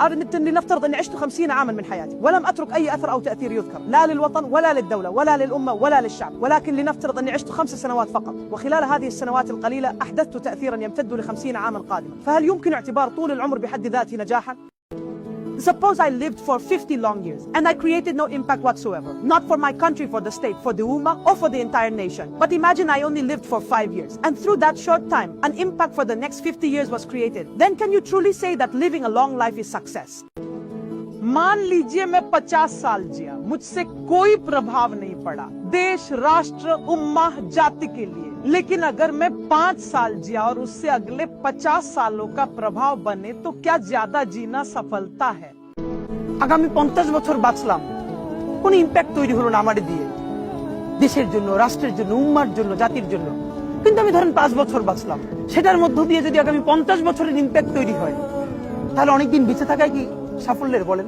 لنفترض أني عشت 50 عاما من حياتي ولم أترك أي أثر أو تأثير يذكر لا للوطن ولا للدولة ولا للأمة ولا للشعب، ولكن لنفترض أني عشت 5 سنوات فقط، وخلال هذه السنوات القليلة أحدثت تأثيرا يمتد ل50 عاما قادمة، فهل يمكن اعتبار طول العمر بحد ذاته نجاحا؟ Suppose I lived for 50 long years and I created no impact whatsoever, not for my country, for the state, for the Ummah, or for the entire nation. But imagine I only lived for 5 years and through that short time, an impact for the next 50 years was created. Then can you truly say that living a long life is success? मान लीजिए मैं 50 साल जिया, मुझसे कोई प्रभाव नहीं पड़ा देश, राष्ट्र, उम्मा, जाति के लिए, लेकिन अगर मैं 5 साल जिया और उससे अगले 50 सालों का प्रभाव बने तो क्या ज्यादा जीना सफलता है? আগামী 50 বছর বাঁচলাম, কোন ইম্প্যাক্ট তৈরি হলো না আমারে দিয়ে, দেশের জন্য, রাষ্ট্রের জন্য, উম্মার জন্য, জাতির জন্য। কিন্তু আমি ধরেন 5 বছর বাঁচলাম, সেটার মধ্য দিয়ে যদি আগামী 50 বছরের ইম্প্যাক্ট তৈরি হয়, তাহলে অনেকদিন বেঁচে থাকাই কি সাফল্যের বলেন?